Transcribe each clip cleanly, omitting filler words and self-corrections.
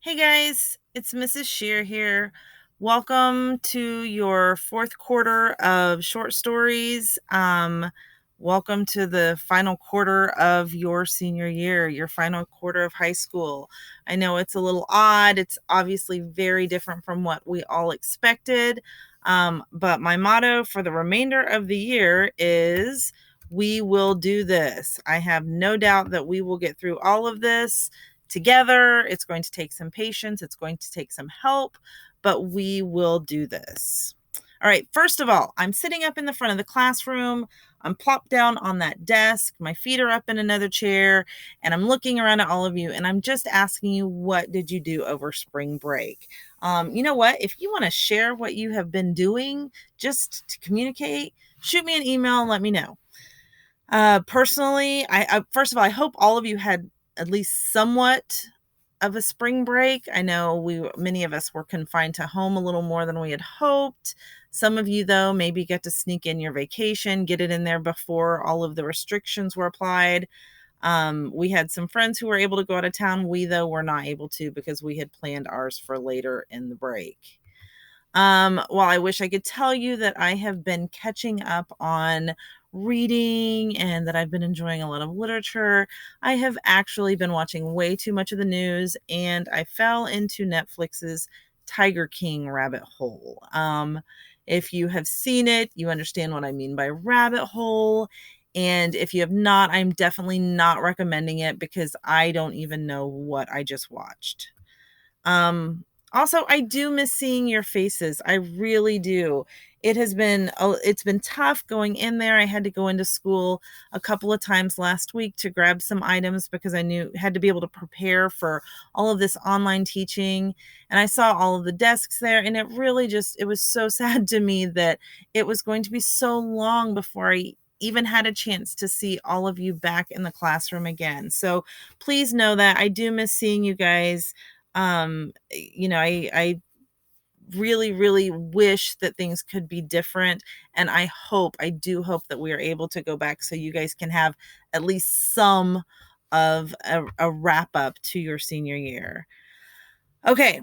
Hey guys, it's Mrs. Shear here. Welcome to your fourth quarter of short stories. Welcome to the final quarter of your senior year, your final quarter of high school. I know it's a little odd. It's obviously very different from what we all expected. But my motto for the remainder of the year is we will do this. I have no doubt that we will get through all of this together. It's going to take some patience. It's going to take some help, but we will do this. All right. First of all, I'm sitting up in the front of the classroom. I'm plopped down on that desk. My feet are up in another chair, and I'm looking around at all of you, and I'm just asking you, what did you do over spring break? You know what? If you want to share what you have been doing just to communicate, shoot me an email and let me know. Personally, I first of all, I hope all of you had at least somewhat of a spring break. I know many of us were confined to home a little more than we had hoped. Some of you, though, maybe get to sneak in your vacation, get it in there before all of the restrictions were applied. We had some friends who were able to go out of town. We, though, were not able to because we had planned ours for later in the break. While I wish I could tell you that I have been catching up on reading and that I've been enjoying a lot of literature, I have actually been watching way too much of the news, and I fell into Netflix's Tiger King rabbit hole. If you have seen it, you understand what I mean by rabbit hole. And if you have not, I'm definitely not recommending it because I don't even know what I just watched. Also, I do miss seeing your faces. I really do. It's been tough going in there. I had to go into school a couple of times last week to grab some items because I knew had to be able to prepare for all of this online teaching. And I saw all of the desks there, and it was so sad to me that it was going to be so long before I even had a chance to see all of you back in the classroom again. So please know that I do miss seeing you guys. I really, really wish that things could be different. And I do hope that we are able to go back so you guys can have at least some of a wrap up to your senior year. Okay,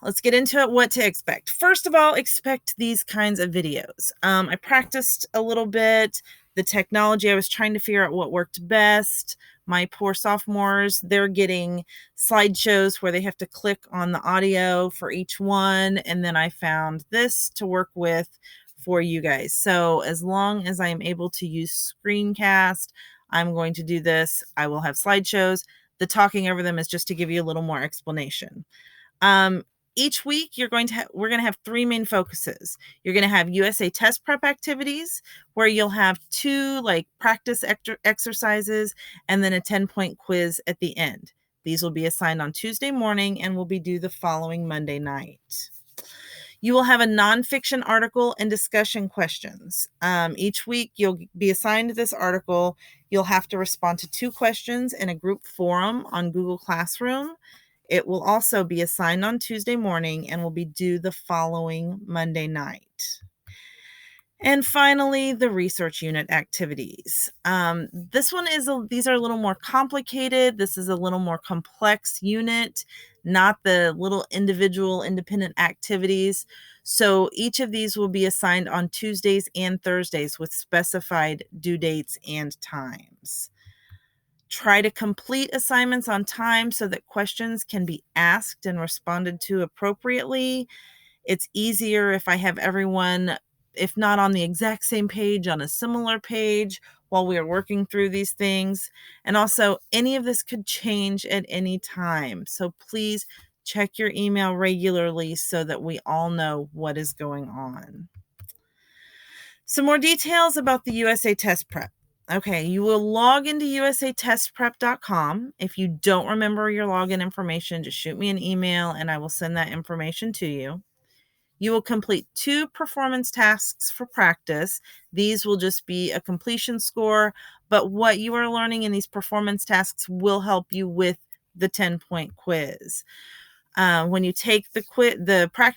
let's get into it. What to expect. First of all, expect these kinds of videos. I practiced a little bit. The technology, I was trying to figure out what worked best. My poor sophomores, they're getting slideshows where they have to click on the audio for each one. And then I found this to work with for you guys. So as long as I am able to use Screencast, I'm going to do this. I will have slideshows. The talking over them is just to give you a little more explanation. Each week we're going to have three main focuses. You're going to have USA test prep activities where you'll have two practice exercises and then a 10-point quiz at the end. These will be assigned on Tuesday morning and will be due the following Monday night. You will have a nonfiction article and discussion questions. Each week you'll be assigned this article. You'll have to respond to 2 questions in a group forum on Google Classroom. It will also be assigned on Tuesday morning and will be due the following Monday night. And finally, the research unit activities. These are a little more complicated. This is a little more complex unit, not the little individual independent activities. So each of these will be assigned on Tuesdays and Thursdays with specified due dates and times. Try to complete assignments on time so that questions can be asked and responded to appropriately. It's easier if I have everyone, if not on the exact same page, on a similar page while we are working through these things. And also, any of this could change at any time. So please check your email regularly so that we all know what is going on. Some more details about the USA Test Prep. Okay, you will log into usatestprep.com. If you don't remember your login information, just shoot me an email and I will send that information to you. You will complete 2 performance tasks for practice. These will just be a completion score, but what you are learning in these performance tasks will help you with the 10-point quiz. When you take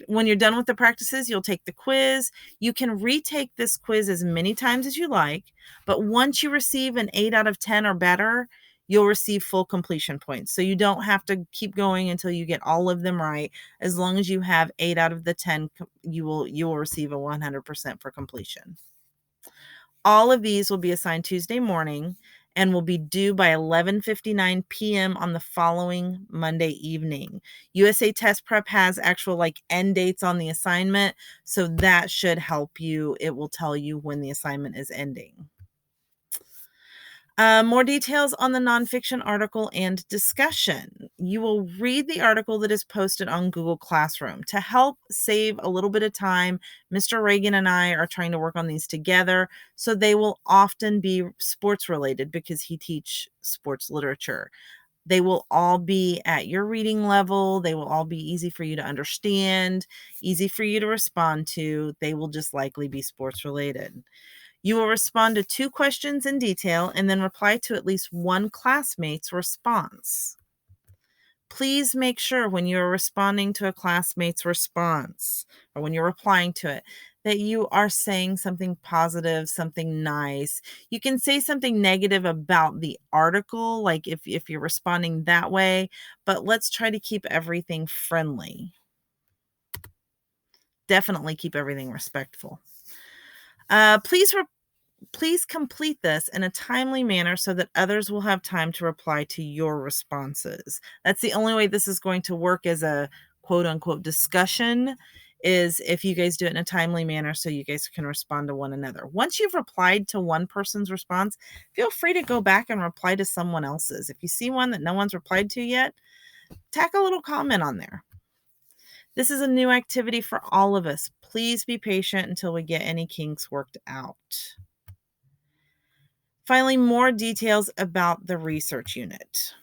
when you're done with the practices, you'll take the quiz. You can retake this quiz as many times as you like, but once you receive an 8 out of 10 or better, you'll receive full completion points. So you don't have to keep going until you get all of them right. As long as you have 8 out of the 10, you will receive a 100% for completion. All of these will be assigned Tuesday morning and will be due by 11:59 p.m. on the following Monday evening. USA Test Prep has actual end dates on the assignment, so that should help you. It will tell you when the assignment is ending. More details on the nonfiction article and discussion. You will read the article that is posted on Google Classroom. To help save a little bit of time, Mr. Reagan and I are trying to work on these together, so they will often be sports related because he teaches sports literature. They will all be at your reading level. They will all be easy for you to understand, easy for you to respond to. They will just likely be sports related. You will respond to 2 questions in detail and then reply to at least one classmate's response. Please make sure when you're responding to a classmate's response or when you're replying to it that you are saying something positive, something nice. You can say something negative about the article, like if you're responding that way, but let's try to keep everything friendly. Definitely keep everything respectful. Please complete this in a timely manner so that others will have time to reply to your responses. That's the only way this is going to work as a quote unquote discussion, is if you guys do it in a timely manner so you guys can respond to one another. Once you've replied to one person's response, feel free to go back and reply to someone else's. If you see one that no one's replied to yet, tack a little comment on there. This is a new activity for all of us. Please be patient until we get any kinks worked out. Finally, more details about the research unit.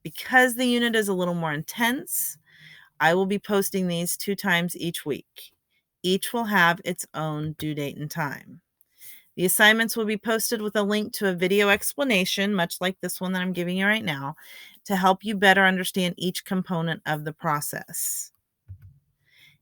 Because the unit is a little more intense, I will be posting these 2 times each week. Each will have its own due date and time. The assignments will be posted with a link to a video explanation, much like this one that I'm giving you right now, to help you better understand each component of the process.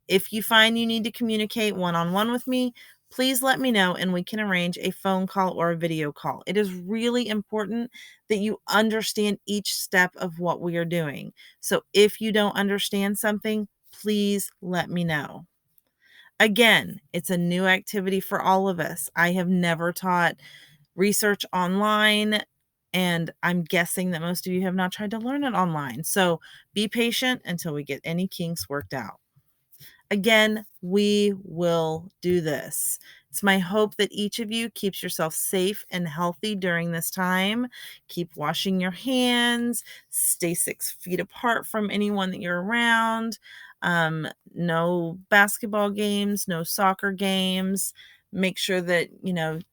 If you find you need to communicate one-on-one with me, please let me know and we can arrange a phone call or a video call. It is really important that you understand each step of what we are doing. So if you don't understand something, please let me know. Again, it's a new activity for all of us. I have never taught research online, and I'm guessing that most of you have not tried to learn it online. So be patient until we get any kinks worked out. Again, we will do this. It's my hope that each of you keeps yourself safe and healthy during this time. Keep washing your hands. Stay 6 feet apart from anyone that you're around. No basketball games, no soccer games. Make sure that,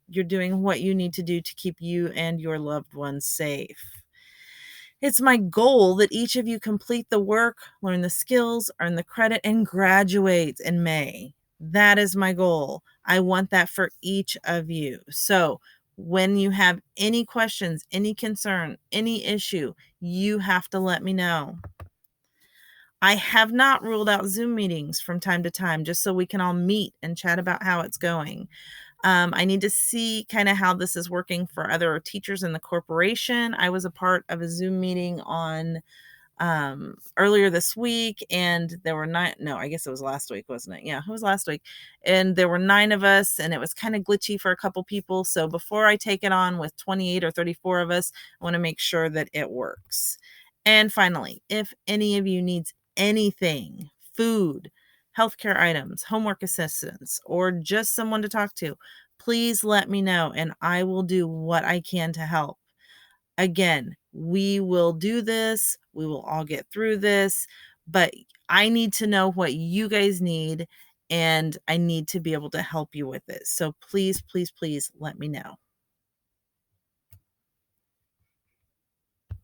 you're doing what you need to do to keep you and your loved ones safe. It's my goal that each of you complete the work, learn the skills, earn the credit, and graduate in May. That is my goal. I want that for each of you. So when you have any questions, any concern, any issue, you have to let me know. I have not ruled out Zoom meetings from time to time, just so we can all meet and chat about how it's going. I need to see kind of how this is working for other teachers in the corporation. I was a part of a Zoom meeting on earlier this week, and there were 9, no, I guess it was last week, wasn't it? Yeah, it was last week. And there were 9 of us, and it was kind of glitchy for a couple people. So before I take it on with 28 or 34 of us, I want to make sure that it works. And finally, if any of you needs anything, food, healthcare items, homework assistance, or just someone to talk to, please let me know and I will do what I can to help. Again, we will do this. We will all get through this, but I need to know what you guys need and I need to be able to help you with it. So please, please, please let me know.